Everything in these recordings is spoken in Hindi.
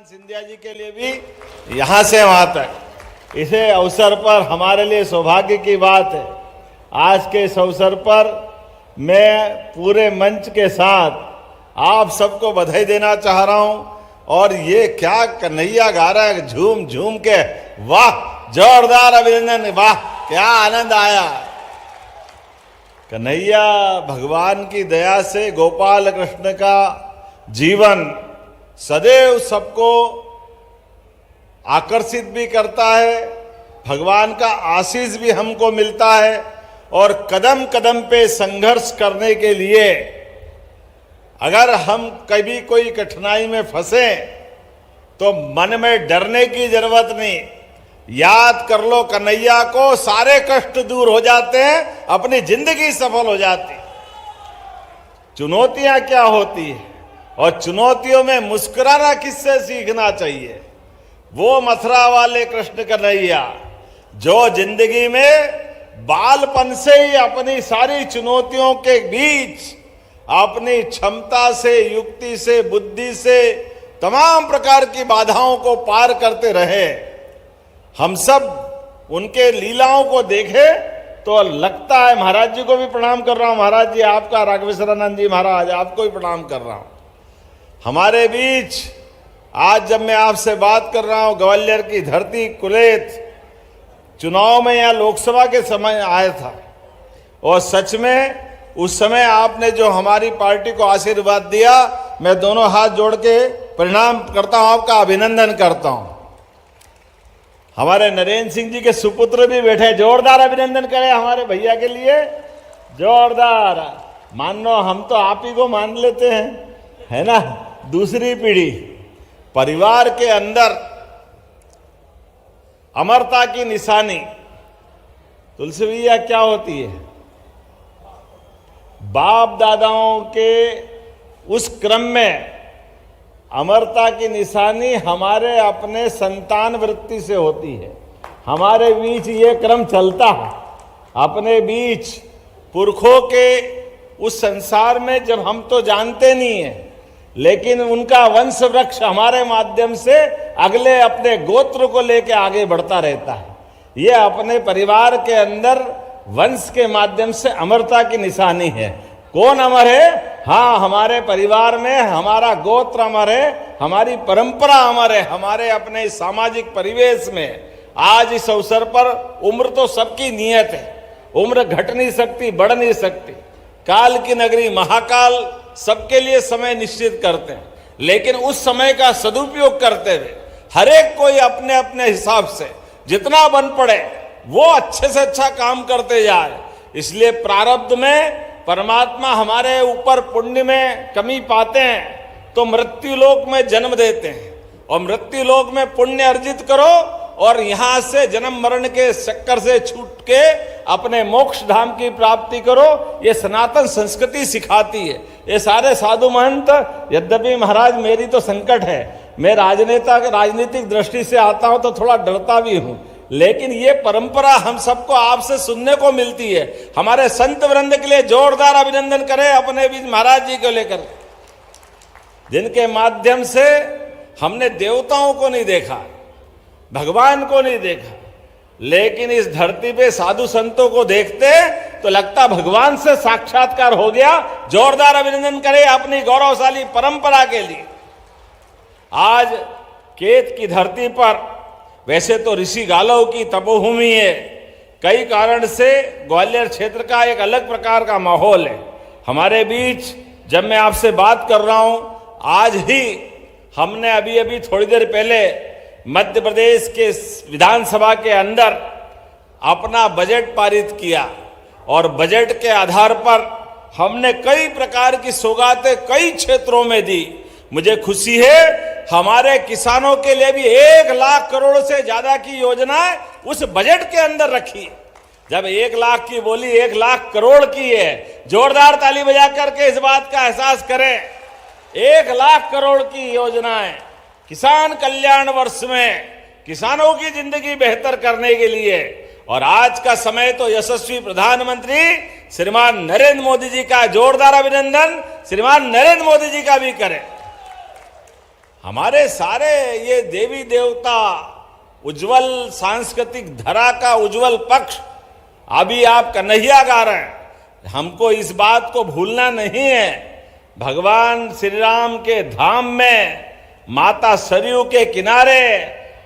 सिंधिया जी के लिए भी यहाँ से वहाँ तक इसे अवसर पर हमारे लिए सौभाग्य की बात है। आज के इस अवसर पर मैं पूरे मंच के साथ आप सबको बधाई देना चाह रहा हूँ। और ये क्या कन्हैया गा रहा है झूम झूम के, वाह, जोरदार अभिनंदन, वाह, क्या आनंद आया। कन्हैया भगवान की दया से गोपाल कृष्ण का जीवन सदैव सबको आकर्षित भी करता है, भगवान का आशीष भी हमको मिलता है। और कदम कदम पे संघर्ष करने के लिए अगर हम कभी कोई कठिनाई में फंसे तो मन में डरने की जरूरत नहीं। याद कर लो कन्हैया को, सारे कष्ट दूर हो जाते हैं, अपनी जिंदगी सफल हो जाती। चुनौतियां क्या होती है और चुनौतियों में मुस्कुराना किससे सीखना चाहिए? वो मथुरा वाले कृष्ण कन्हैया जो जिंदगी में बालपन से ही अपनी सारी चुनौतियों के बीच अपनी क्षमता से, युक्ति से, बुद्धि से तमाम प्रकार की बाधाओं को पार करते रहे। हम सब उनके लीलाओं को देखे तो लगता है, महाराज जी को भी प्रणाम कर रहा हूं, महाराज जी आपका, राघवेश्वरानंद जी महाराज आपको भी प्रणाम कर रहा हूं। हमारे बीच आज जब मैं आपसे बात कर रहा हूं, ग्वालियर की धरती कुलेत चुनाव में या लोकसभा के समय आया था और सच में उस समय आपने जो हमारी पार्टी को आशीर्वाद दिया, मैं दोनों हाथ जोड़ के प्रणाम करता हूं, आपका अभिनंदन करता हूं। हमारे नरेंद्र सिंह जी के सुपुत्र भी बैठे, जोरदार अभिनंदन करें हमारे भैया के लिए, जोरदार। मान लो हम तो आप ही को मान लेते हैं, है ना। दूसरी पीढ़ी, परिवार के अंदर अमरता की निशानी तुलसी भैया क्या होती है? बाप दादाओं के उस क्रम में अमरता की निशानी हमारे अपने संतान वृत्ति से होती है। हमारे बीच ये क्रम चलता है, अपने बीच पुरखों के उस संसार में जब हम तो जानते नहीं हैं, लेकिन उनका वंश वृक्ष हमारे माध्यम से अगले अपने गोत्र को लेकर आगे बढ़ता रहता है। ये अपने परिवार के अंदर वंश के माध्यम से अमरता की निशानी है। कौन अमर है? हाँ, हमारे परिवार में हमारा गोत्र अमर है, हमारी परंपरा अमर है, हमारे अपने सामाजिक परिवेश में। आज इस अवसर पर उम्र तो सबकी नियत है, उम्र घट नहीं सकती, बढ़ नहीं सकती। काल की नगरी महाकाल सबके लिए समय निश्चित करते हैं, लेकिन उस समय का सदुपयोग करते हुए हर एक कोई अपने अपने हिसाब से जितना बन पड़े वो अच्छे से अच्छा काम करते जाए। इसलिए प्रारब्ध में परमात्मा हमारे ऊपर पुण्य में कमी पाते हैं तो मृत्यु लोक में जन्म देते हैं, और मृत्यु लोक में पुण्य अर्जित करो और यहां से जन्म मरण के चक्कर से छूट के अपने मोक्ष धाम की प्राप्ति करो। ये सनातन संस्कृति सिखाती है। ये सारे साधु महंत, यद्यपि महाराज मेरी तो संकट है, मैं राजनीतिक दृष्टि से आता हूं तो थोड़ा डरता भी हूं, लेकिन ये परंपरा हम सबको आपसे सुनने को मिलती है। हमारे संत वृंद के लिए जोरदार अभिनंदन करें अपने बीच महाराज जी को लेकर, जिनके माध्यम से हमने देवताओं को नहीं देखा, भगवान को नहीं देखा, लेकिन इस धरती पे साधु संतों को देखते तो लगता भगवान से साक्षात्कार हो गया। जोरदार अभिनंदन करें अपनी गौरवशाली परंपरा के लिए। आज केत की धरती पर वैसे तो ऋषि गालव की तपोभूमि है, कई कारण से ग्वालियर क्षेत्र का एक अलग प्रकार का माहौल है। हमारे बीच जब मैं आपसे बात कर रहा हूं, आज ही हमने अभी थोड़ी देर पहले मध्य प्रदेश के विधानसभा के अंदर अपना बजट पारित किया, और बजट के आधार पर हमने कई प्रकार की सौगातें कई क्षेत्रों में दी। मुझे खुशी है हमारे किसानों के लिए भी 1 लाख करोड़ से ज्यादा की योजनाएं उस बजट के अंदर रखी। जब 1 लाख की बोली 1 लाख करोड़ की है, जोरदार ताली बजा करके इस बात का एहसास करें। 1 लाख करोड़ की योजनाएं किसान कल्याण वर्ष में किसानों की जिंदगी बेहतर करने के लिए। और आज का समय तो यशस्वी प्रधानमंत्री श्रीमान नरेंद्र मोदी जी का, जोरदार अभिनंदन श्रीमान नरेंद्र मोदी जी का भी करें। हमारे सारे ये देवी देवता उज्जवल सांस्कृतिक धरा का उज्जवल पक्ष अभी आप कन्हैया गा रहे हैं। हमको इस बात को भूलना नहीं है। भगवान श्री राम के धाम में, माता सरयू के किनारे,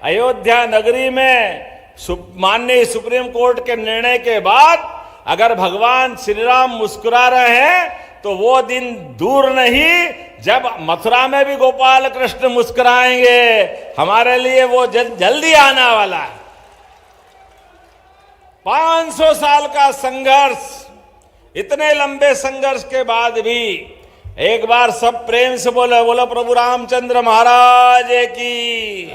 अयोध्या नगरी में माननीय सुप्रीम कोर्ट के निर्णय के बाद अगर भगवान श्री राम मुस्कुरा रहे हैं तो वो दिन दूर नहीं जब मथुरा में भी गोपाल कृष्ण मुस्कुराएंगे। हमारे लिए वो जल्दी आने वाला है। 500 साल का संघर्ष, इतने लंबे संघर्ष के बाद भी एक बार सब प्रेम से बोलो प्रभु रामचंद्र महाराज की।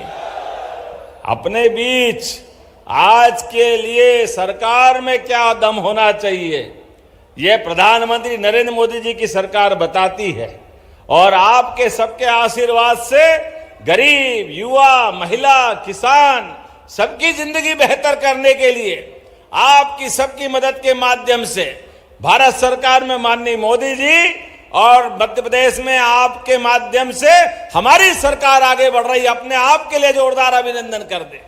अपने बीच आज के लिए सरकार में क्या दम होना चाहिए, ये प्रधानमंत्री नरेंद्र मोदी जी की सरकार बताती है। और आपके सबके आशीर्वाद से गरीब, युवा, महिला, किसान सबकी जिंदगी बेहतर करने के लिए आपकी सबकी मदद के माध्यम से भारत सरकार में माननीय मोदी जी और मध्य प्रदेश में आपके माध्यम से हमारी सरकार आगे बढ़ रही है। अपने आप के लिए जोरदार अभिनंदन कर दे।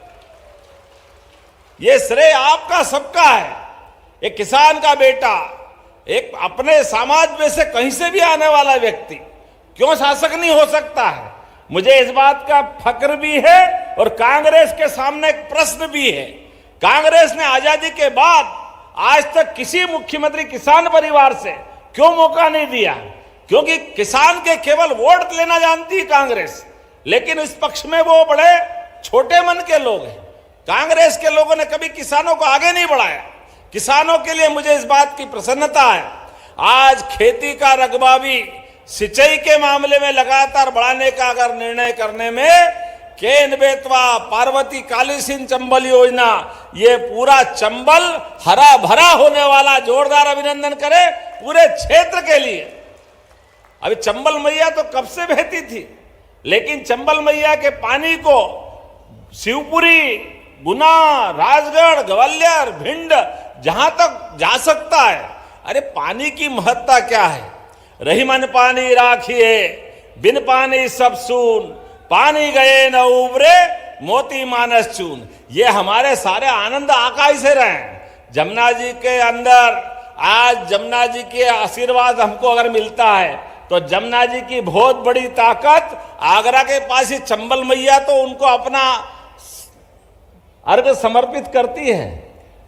ये श्रेय आपका सबका है। एक किसान का बेटा, एक अपने समाज में से कहीं से भी आने वाला व्यक्ति क्यों शासक नहीं हो सकता है। मुझे इस बात का फक्र भी है और कांग्रेस के सामने एक प्रश्न भी है। कांग्रेस ने आजादी के बाद आज तक किसी मुख्यमंत्री किसान परिवार से क्यों मौका नहीं दिया? क्योंकि किसान के केवल वोट लेना जानती है कांग्रेस, लेकिन इस पक्ष में वो बड़े छोटे मन के लोग हैं। कांग्रेस के लोगों ने कभी किसानों को आगे नहीं बढ़ाया। किसानों के लिए मुझे इस बात की प्रसन्नता है। आज खेती का रकबा भी सिंचाई के मामले में लगातार बढ़ाने का अगर निर्णय करने में केन बेतवा, पार्वती, काली सिंह चंबल योजना, ये पूरा चंबल हरा भरा होने वाला, जोरदार अभिनंदन करें पूरे क्षेत्र के लिए। अभी चंबल मैया तो कब से बहती थी, लेकिन चंबल मैया के पानी को शिवपुरी, गुना, राजगढ़, ग्वालियर, भिंड जहां तक जा सकता है। अरे पानी की महत्ता क्या है? रही मन पानी राखिए, बिन पानी सब सून, पानी गए न उबरे, मोती मानस चून। ये हमारे सारे आनंद आकाश से रहे हैं। जमुना जी के अंदर आज जमुना जी के आशीर्वाद हमको अगर मिलता है तो जमुना जी की बहुत बड़ी ताकत आगरा के पास ही चंबल मैया तो उनको अपना अर्घ समर्पित करती है।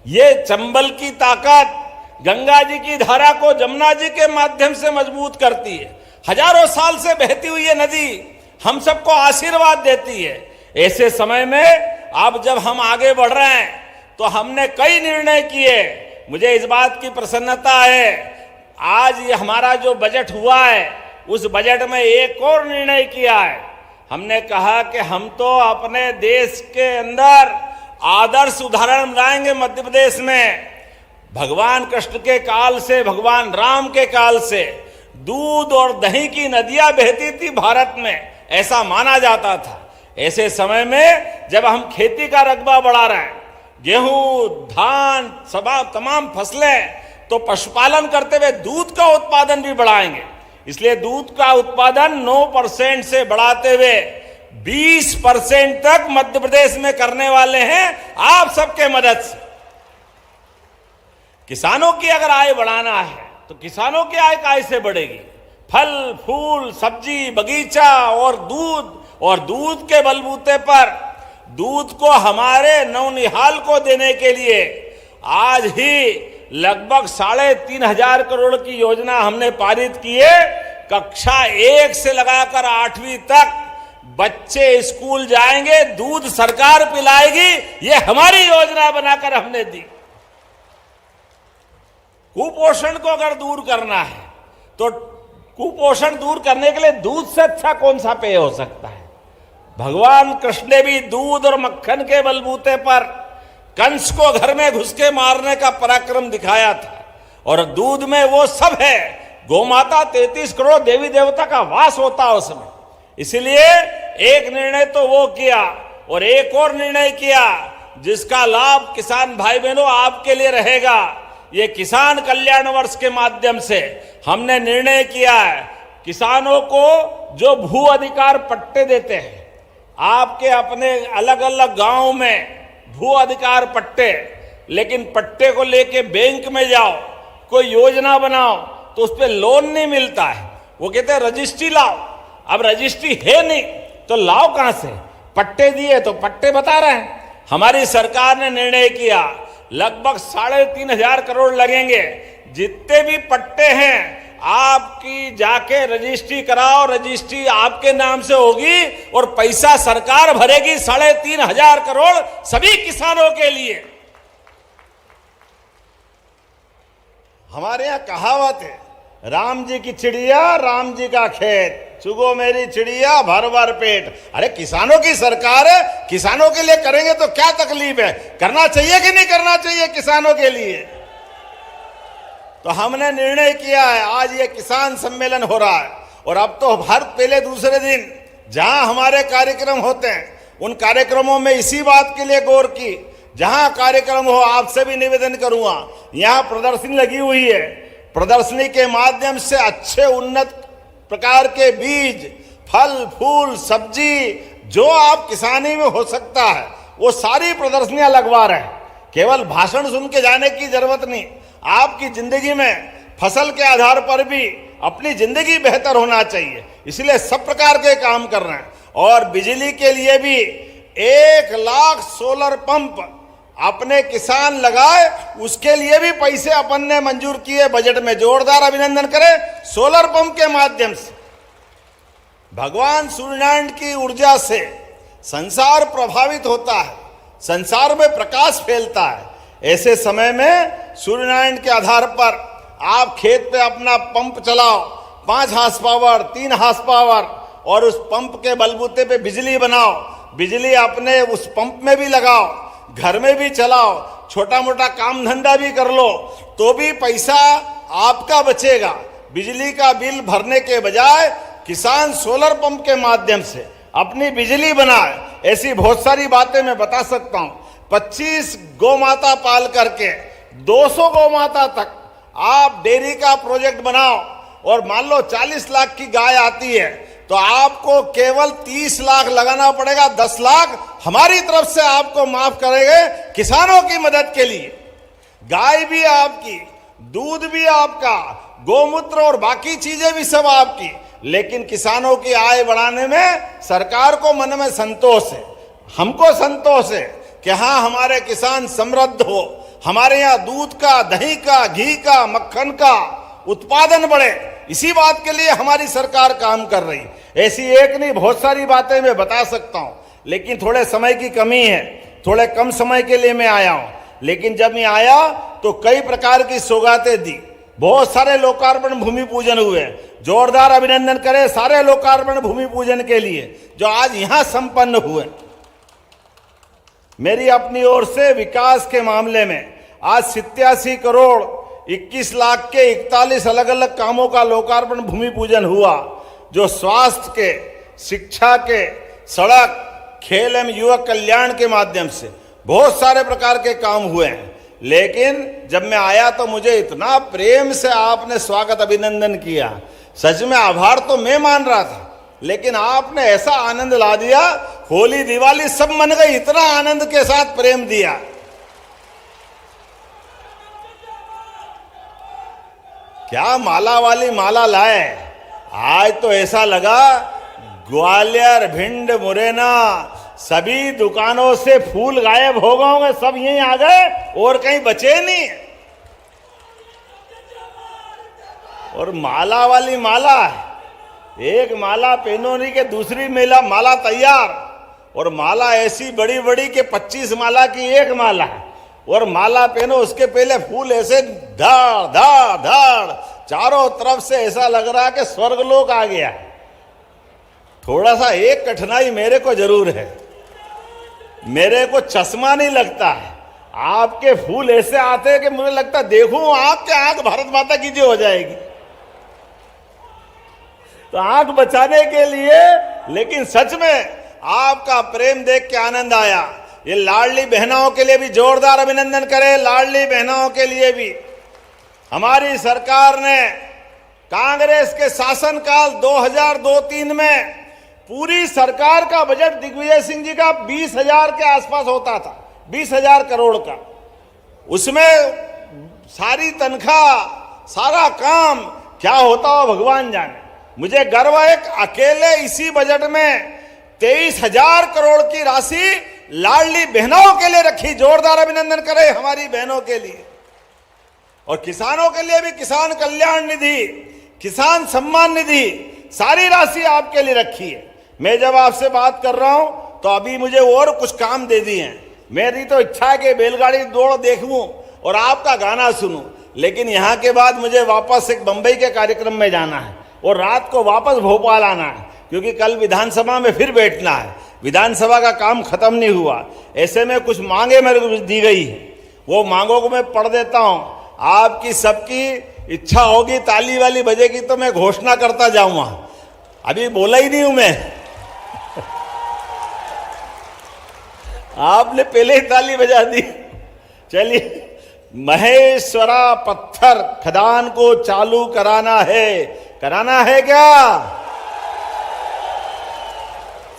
ये चंबल की ताकत गंगा जी की धारा को जमुना जी के माध्यम से मजबूत करती है। हजारों साल से बहती हुई ये नदी हम सबको आशीर्वाद देती है। ऐसे समय में अब जब हम आगे बढ़ रहे हैं तो हमने कई निर्णय किए। मुझे इस बात की प्रसन्नता है, आज ये हमारा जो बजट हुआ है उस बजट में एक और निर्णय किया है। हमने कहा कि हम तो अपने देश के अंदर आदर्श उदाहरण बनाएंगे। मध्य प्रदेश में भगवान कृष्ण के काल से, भगवान राम के काल से दूध और दही की नदियां बहती थी भारत में, ऐसा माना जाता था। ऐसे समय में जब हम खेती का रकबा बढ़ा रहे हैं, गेहूं, धान, तमाम फसलें, तो पशुपालन करते हुए दूध का उत्पादन भी बढ़ाएंगे। इसलिए दूध का उत्पादन 9% से बढ़ाते हुए 20% तक मध्य प्रदेश में करने वाले हैं आप सबके मदद से। किसानों की अगर आय बढ़ाना है तो किसानों की आय कैसे बढ़ेगी? फल, फूल, सब्जी, बगीचा और दूध के बलबूते पर दूध को हमारे नौनिहाल को देने के लिए आज ही लगभग 3,500 करोड़ की योजना हमने पारित की है। कक्षा 1 से लगाकर 8वीं तक बच्चे स्कूल जाएंगे, दूध सरकार पिलाएगी। ये हमारी योजना बनाकर हमने दी। कुपोषण को अगर दूर करना है तो कुपोषण दूर करने के लिए दूध से अच्छा कौन सा पेय हो सकता है? भगवान कृष्ण ने भी दूध और मक्खन के बलबूते पर कंस को घर में घुस के मारने का पराक्रम दिखाया था। और दूध में वो सब है। गोमाता 33 करोड़ देवी देवता का वास होता है उसमें। इसलिए एक निर्णय तो वो किया और एक और निर्णय किया जिसका लाभ किसान भाई बहनों आपके लिए रहेगा। ये किसान कल्याण वर्ष के माध्यम से हमने निर्णय किया है किसानों को जो भू अधिकार पट्टे देते हैं, आपके अपने अलग अलग गांव में भू अधिकार पट्टे, लेकिन पट्टे को लेके बैंक में जाओ, कोई योजना बनाओ तो उस पर लोन नहीं मिलता है। वो कहते हैं रजिस्ट्री लाओ। अब रजिस्ट्री है नहीं तो लाओ कहां से? पट्टे दिए तो पट्टे बता रहे हैं। हमारी सरकार ने निर्णय किया लगभग 3,500 करोड़ लगेंगे। जितने भी पट्टे हैं आपकी जाके रजिस्ट्री कराओ, रजिस्ट्री आपके नाम से होगी और पैसा सरकार भरेगी 3,500 करोड़ सभी किसानों के लिए। हमारे यहां कहावत है, राम जी की चिड़िया राम जी का खेत, चुगो मेरी चिड़िया भर भर पेट। अरे किसानों की सरकार है, किसानों के लिए करेंगे तो क्या तकलीफ है? करना चाहिए कि नहीं करना चाहिए किसानों के लिए? तो हमने निर्णय किया है, आज ये किसान सम्मेलन हो रहा है और अब तो हर पहले दूसरे दिन जहां हमारे कार्यक्रम होते हैं उन कार्यक्रमों में इसी बात के लिए गौर की, जहां कार्यक्रम हो आपसे भी निवेदन करूंगा, यहां प्रदर्शनी लगी हुई है, प्रदर्शनी के माध्यम से अच्छे उन्नत प्रकार के बीज, फल फूल सब्जी जो आप किसानी में हो सकता है वो सारी प्रदर्शनियां लगवा रहे हैं। केवल भाषण सुन के जाने की जरूरत नहीं, आपकी जिंदगी में फसल के आधार पर भी अपनी जिंदगी बेहतर होना चाहिए, इसलिए सब प्रकार के काम कर रहे हैं। और बिजली के लिए भी 1 लाख सोलर पंप अपने किसान लगाए, उसके लिए भी पैसे अपन ने मंजूर किए बजट में। जोरदार अभिनंदन करें। सोलर पंप के माध्यम से भगवान सूर्यनारायण की ऊर्जा से संसार प्रभावित होता है, संसार में प्रकाश फैलता है। ऐसे समय में सूर्यनारायण के आधार पर आप खेत पे अपना पंप चलाओ, 5 हार्स पावर 3 हार्स पावर, और उस पंप के बलबूते पे बिजली बनाओ, बिजली अपने उस पंप में भी लगाओ, घर में भी चलाओ, छोटा मोटा काम धंधा भी कर लो तो भी पैसा आपका बचेगा। बिजली का बिल भरने के बजाय किसान सोलर पंप के माध्यम से अपनी बिजली बनाए। ऐसी बहुत सारी बातें मैं बता सकता हूं। 25 गौ माता पाल करके 200 गौ माता तक आप डेयरी का प्रोजेक्ट बनाओ और मान लो 40 लाख की गाय आती है तो आपको केवल 30 लाख लगाना पड़ेगा। 10 लाख हमारी तरफ से आपको माफ करेंगे किसानों की मदद के लिए। गाय भी आपकी, दूध भी आपका, गोमूत्र और बाकी चीजें भी सब आपकी, लेकिन किसानों की आय बढ़ाने में सरकार को मन में संतोष है, हमको संतोष है कि हाँ हमारे किसान समृद्ध हो, हमारे यहाँ दूध का, दही का, घी का, मक्खन का उत्पादन बढ़े। इसी बात के लिए हमारी सरकार काम कर रही। ऐसी एक नहीं बहुत सारी बातें मैं बता सकता हूँ, लेकिन थोड़े समय की कमी है, थोड़े कम समय के लिए मैं आया हूँ। लेकिन जब मैं आया तो कई प्रकार की सौगातें दी, बहुत सारे लोकार्पण भूमि पूजन हुए। जोरदार अभिनंदन करें सारे लोकार्पण भूमि पूजन के लिए जो आज यहाँ संपन्न हुए। मेरी अपनी ओर से विकास के मामले में आज 87 करोड़ 21 लाख के 41 अलग अलग कामों का लोकार्पण भूमि पूजन हुआ, जो स्वास्थ्य के, शिक्षा के, सड़क, खेल एवं युवक कल्याण के माध्यम से बहुत सारे प्रकार के काम हुए हैं। लेकिन जब मैं आया तो मुझे इतना प्रेम से आपने स्वागत अभिनंदन किया, सच में आभार तो मैं मान रहा था, लेकिन आपने ऐसा आनंद ला दिया, होली दिवाली सब मन गई, इतना आनंद के साथ प्रेम दिया। क्या माला वाली माला लाए। आज तो ऐसा लगा ग्वालियर, भिंड, मुरैना सभी दुकानों से फूल गायब हो गए होंगे, सब यहीं आ गए और कहीं बचे नहीं। और माला वाली माला, एक माला पहनोनी के दूसरी माला तैयार, और माला ऐसी बड़ी बड़ी के 25 माला की एक माला, और माला पहनो उसके पहले फूल ऐसे धाड़ धाड़ धाड़ चारों तरफ से, ऐसा लग रहा है कि स्वर्गलोक आ गया। थोड़ा सा एक कठिनाई मेरे को जरूर है, मेरे को चश्मा नहीं लगता है। आपके फूल ऐसे आते हैं कि मुझे लगता देखूं आंख के आंख भारत माता की जो हो जाएगी, तो आंख बचाने के लिए। लेकिन सच में आपका प्रेम देख के आनंद आया। ये लाडली बहनों के लिए भी जोरदार अभिनंदन करें। लाडली बहनों के लिए भी हमारी सरकार ने कांग्रेस के शासनकाल 2002-03 में पूरी सरकार का बजट दिग्विजय सिंह जी का 20,000 के आसपास होता था, 20,000 करोड़ का। उसमें सारी तनख्वाह, सारा काम क्या होता हो भगवान जाने। मुझे गर्व है अकेले इसी बजट में 23,000 करोड़ की राशि लाडली बहनों के लिए रखी। जोरदार अभिनंदन करें हमारी बहनों के लिए। और किसानों के लिए भी किसान कल्याण निधि, किसान सम्मान निधि, सारी राशि आपके लिए रखी है। मैं जब आपसे बात कर रहा हूं तो अभी मुझे और कुछ काम दे दिए हैं। मेरी तो इच्छा है कि बैलगाड़ी दौड़ देखूं और आपका गाना सुनूं, लेकिन यहां के बाद मुझे वापस एक बंबई के कार्यक्रम में जाना है और रात को वापस भोपाल आना है, क्योंकि कल विधानसभा में फिर बैठना है। विधानसभा का काम खत्म नहीं हुआ। ऐसे में कुछ मांगे मेरे को दी गई है, वो मांगों को मैं पढ़ देता हूं। आपकी सबकी इच्छा होगी, ताली वाली बजेगी तो मैं घोषणा करता जाऊंगा। अभी बोला ही नहीं हूं मैं। आपने पहले ही ताली बजा दी। चलिए, महेश्वरा पत्थर खदान को चालू कराना है क्या?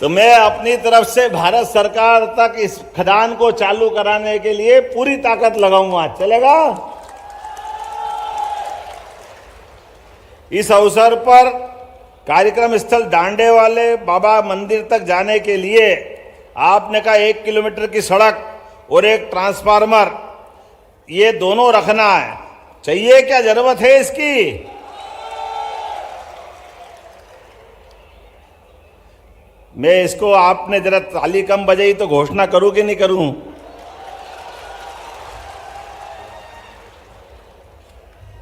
तो मैं अपनी तरफ से भारत सरकार तक इस खदान को चालू कराने के लिए पूरी ताकत लगाऊंगा। चलेगा? इस अवसर पर कार्यक्रम स्थल डांडे वाले बाबा मंदिर तक जाने के लिए आपने कहा 1 किलोमीटर की सड़क और एक ट्रांसफार्मर, ये दोनों रखना है। चाहिए क्या? जरूरत है इसकी? मैं इसको, आपने जरा ताली कम बजाई तो घोषणा करूं कि नहीं करूं?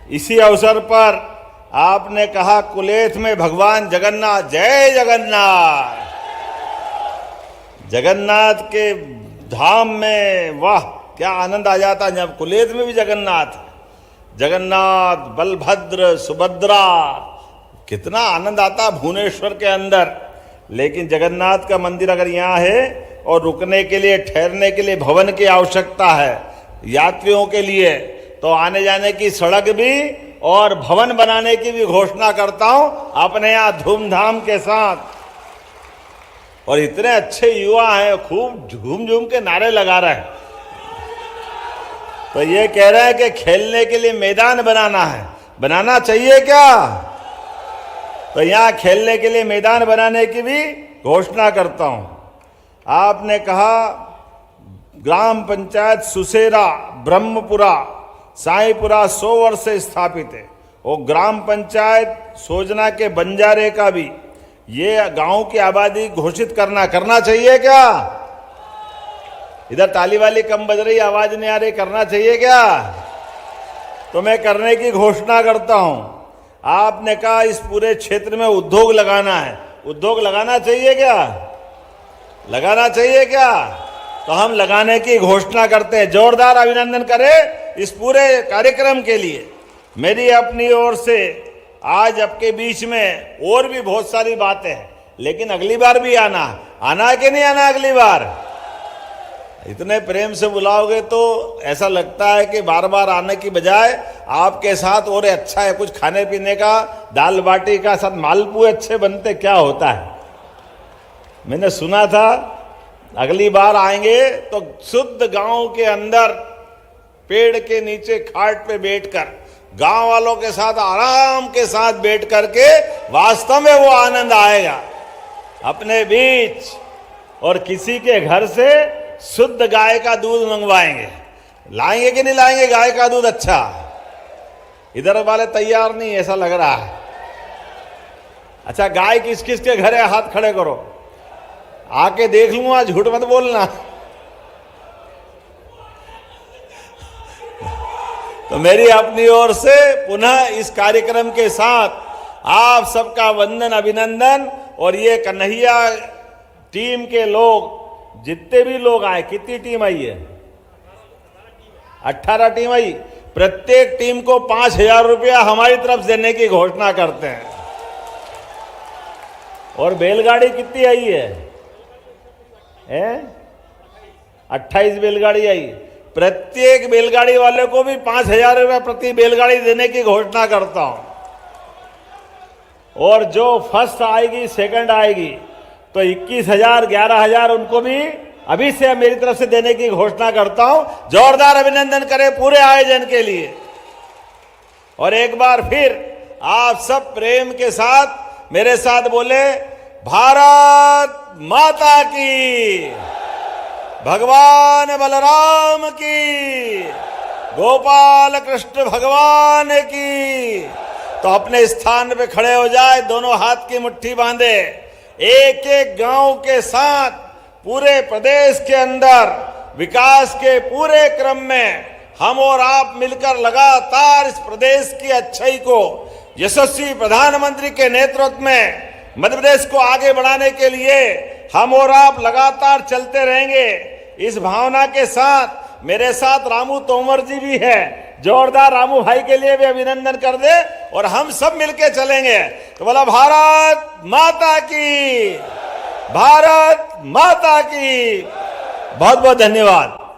इसी अवसर पर आपने कहा कुलेथ में भगवान जगन्नाथ, जय जगन्नाथ। जगन्नाथ के धाम में वाह क्या आनंद आ जाता। जब कुलेथ में भी जगन्नाथ, जगन्नाथ, बलभद्र, सुभद्रा, कितना आनंद आता भुवनेश्वर के अंदर। लेकिन जगन्नाथ का मंदिर अगर यहाँ है और रुकने के लिए, ठहरने के लिए भवन की आवश्यकता है यात्रियों के लिए, तो आने जाने की सड़क भी और भवन बनाने की भी घोषणा करता हूं अपने यहाँ धूमधाम के साथ। और इतने अच्छे युवा हैं, खूब झूम झूम के नारे लगा रहे हैं। तो ये कह रहे हैं कि खेलने के लिए मैदान बनाना है, बनाना चाहिए क्या? तो यहाँ खेलने के लिए मैदान बनाने की भी घोषणा करता हूं। आपने कहा ग्राम पंचायत सुसेरा ब्रह्मपुरा साईपुरा 100 वर्ष से स्थापित है। वो ग्राम पंचायत सोजना के बंजारे का भी ये गांव की आबादी घोषित करना चाहिए क्या? इधर ताली वाली कम बज रही, आवाज नहीं आ रही, करना चाहिए क्या? तो मैं करने की घोषणा करता हूं। आपने कहा इस पूरे क्षेत्र में उद्योग लगाना है, उद्योग लगाना चाहिए क्या? लगाना चाहिए क्या? तो हम लगाने की घोषणा करते हैं। जोरदार अभिनंदन करें इस पूरे कार्यक्रम के लिए। मेरी अपनी ओर से आज आपके बीच में और भी बहुत सारी बातें हैं, लेकिन अगली बार भी आना है कि नहीं आना? अगली बार इतने प्रेम से बुलाओगे तो ऐसा लगता है कि बार बार आने की बजाय आपके साथ और अच्छा है कुछ खाने पीने का, दाल बाटी का साथ मालपुए अच्छे बनते, क्या होता है। मैंने सुना था अगली बार आएंगे तो शुद्ध गांव के अंदर पेड़ के नीचे खाट पे बैठकर गांव वालों के साथ आराम के साथ बैठ करके वास्तव में वो आनंद आएगा अपने बीच। और किसी के घर से शुद्ध गाय का दूध मंगवाएंगे। लाएंगे कि नहीं लाएंगे गाय का दूध? अच्छा, इधर वाले तैयार नहीं, ऐसा लग रहा है। अच्छा, गाय किस किस के घर है? हाथ खड़े करो, आके देख लूंगा, झूठ मत बोलना। तो मेरी अपनी ओर से पुनः इस कार्यक्रम के साथ आप सबका वंदन, अभिनंदन। और ये कन्हैया टीम के लोग, जितने भी लोग आए, कितनी टीम आई है? 18 टीम आई। प्रत्येक टीम को 5,000 रुपया हमारी तरफ देने की घोषणा करते हैं। और बैलगाड़ी कितनी आई है? 28 बैलगाड़ी आई। प्रत्येक बैलगाड़ी वाले को भी 5,000 रुपया प्रति बैलगाड़ी देने की घोषणा करता हूं। और जो फर्स्ट आएगी, सेकंड आएगी, तो 21,000, 11,000 उनको भी अभी से मेरी तरफ से देने की घोषणा करता हूं। जोरदार अभिनंदन करें पूरे आयोजन के लिए। और एक बार फिर आप सब प्रेम के साथ मेरे साथ बोले, भारत माता की, भगवान बलराम की, गोपाल कृष्ण भगवान की। तो अपने स्थान पे खड़े हो जाए, दोनों हाथ की मुट्ठी बांधे, एक एक गांव के साथ पूरे प्रदेश के अंदर विकास के पूरे क्रम में हम और आप मिलकर लगातार इस प्रदेश की अच्छाई को यशस्वी प्रधानमंत्री के नेतृत्व में मध्य प्रदेश को आगे बढ़ाने के लिए हम और आप लगातार चलते रहेंगे। इस भावना के साथ मेरे साथ रामू तोमर जी भी है। जोरदार रामू भाई के लिए भी अभिनंदन कर दे और हम सब मिलके चलेंगे। तो बोला, भारत माता की, भारत माता की। बहुत बहुत धन्यवाद।